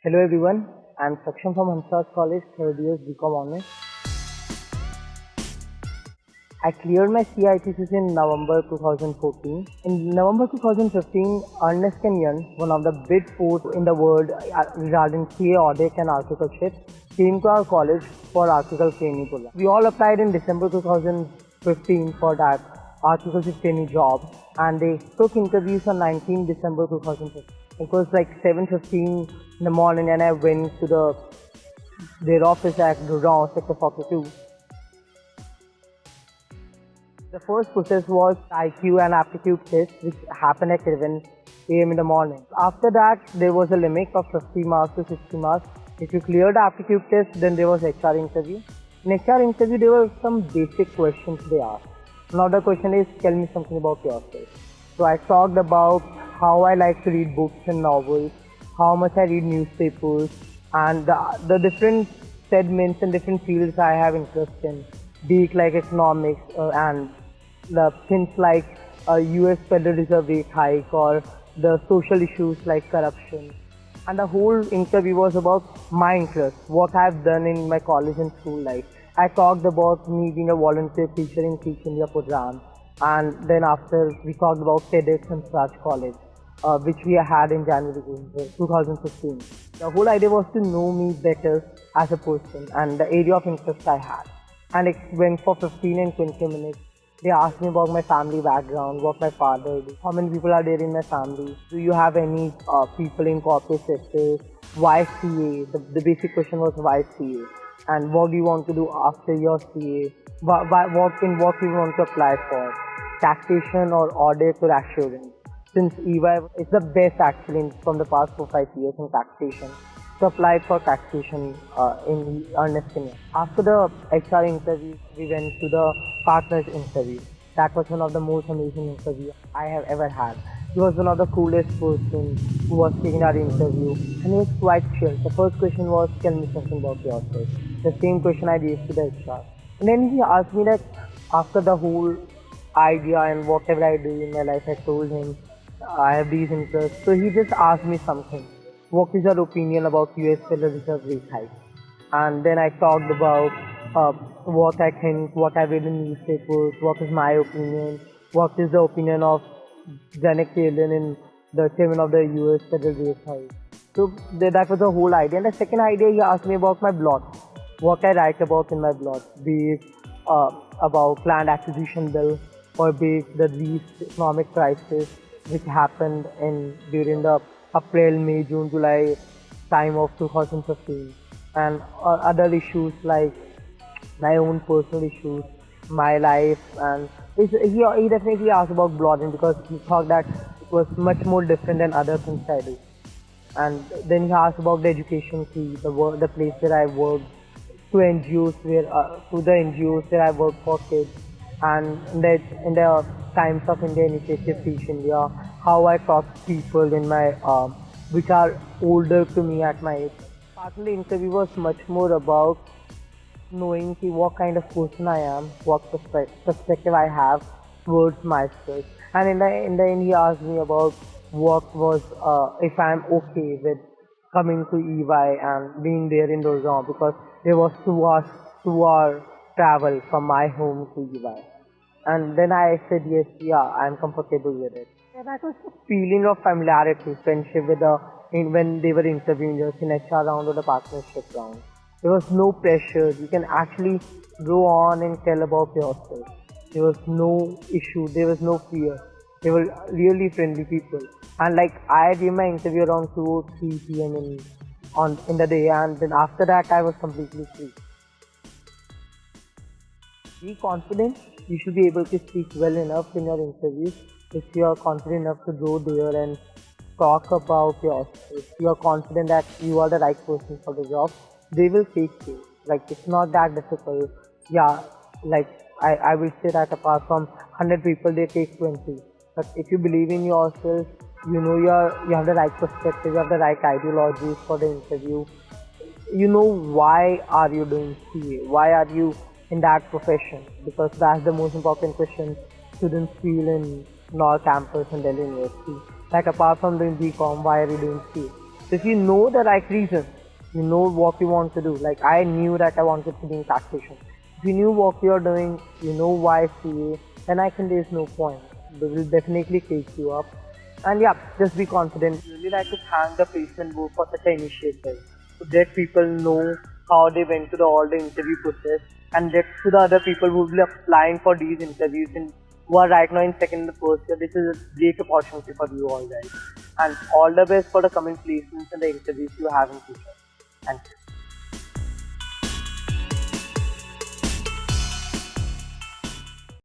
Hello everyone, I'm Saksham from Hansraj College, third year BCom Honors. I cleared my CITCs in November 2014. In November 2015, Ernst & Young, one of the big four in the world regarding CA audit and architecture, came to our college for architectural training program. We all applied in December 2015 for that architectural training job, and they took interviews on 19 December 2015. It was like 7:15 in the morning, and I went to their office at Gurgaon, Sector 42. The first process was IQ and aptitude test, which happened at 11 a.m. in the morning. After that, there was a limit of 50 marks to 60 marks. If you cleared the aptitude test, then there was HR interview. In HR interview, there were some basic questions they asked. Now the question is, tell me something about yourself. So I talked about how I like to read books and novels, how much I read newspapers, and the different segments and different fields I have interest in, be it like economics and the things like US Federal Reserve rate hike or the social issues like corruption. And the whole interview was about my interest, what I've done in my college and school life. I talked about me being a volunteer teacher in Teach India program, and then after we talked about TEDx and Hansraj College, which we had in January 2015. The whole idea was to know me better as a person and the area of interest I had. And it went for 15 and 20 minutes. They asked me about my family background, what my father did, how many people are there in my family, do you have any people in corporate sector, why CA, the basic question was why CA, and what do you want to do after your CA, what do you want to apply for, taxation or audit or assurance. Since EY is the best actually from the past 4-5 years in taxation. So applied for taxation in Ernst & Young. After the HR interview, we went to the partners interview. That was one of the most amazing interviews I have ever had. He was one of the coolest person who was taking our interview, and he was quite chill. The first question was, tell me something about yourself. The same question I gave to the HR. And then he asked me that after the whole idea and whatever I do in my life, I told him I have these interests. So he just asked me something. What is your opinion about US Federal Reserve rate hike? And then I talked about what I think, what I read in newspapers, what is my opinion, what is the opinion of Janet Yellen, the chairman of the US Federal rate hike. So that was the whole idea. And the second idea, he asked me about my blog, what I write about in my blog, be it about land acquisition bill or be it the least economic crisis which happened during the April, May, June, July time of 2015, and other issues like my own personal issues, my life, and he definitely asked about blogging because he thought that it was much more different than other things I do. And then he asked about the education fee, the place where I worked, to the NGOs where I work for kids, and in the Times of India initiative Teach India, how I talk to people in my which are older to me at my age. Partly interview was much more about knowing what kind of person I am, what perspective I have towards myself. And in the end he asked me about what was if I'm okay with coming to EY and being there in Gurgaon, because there was 2 hour travel from my home to EY. And then I said yes, yeah, I'm comfortable with it. And that was a feeling of familiarity, friendship when they were interviewing us in HR round or the partnership round. There was no pressure. You can actually go on and tell about yourself. There was no issue. There was no fear. They were really friendly people. And like I gave my interview around 2 or 3 p.m. in the day, and then after that I was completely free. Be confident. You should be able to speak well enough in your interviews. If you are confident enough to go there and talk about yourself, if you are confident that you are the right person for the job, they will take you. Like, it's not that difficult. Yeah, like I will say that apart from 100 people, they take 20. But if you believe in yourself, you know you have the right perspective, you have the right ideologies for the interview. You know why are you doing CA? Why are you in that profession? Because that's the most important question students feel in our campus and Delhi University. Like, apart from doing BCom, why are you doing CA? So if you know the right reason, you know what you want to do. Like I knew that I wanted to be in taxation. If you knew what you're doing, you know why CA, then I think there's no point. They will definitely take you up. And yeah, just be confident. I really like to thank the placement board for such an initiative to let people know how they went through all the interview process and let to the other people who will be applying for these interviews and who are right now in second and the first year. This is a great opportunity for you all guys. And all the best for the coming placements and the interviews you have in future. Thank you.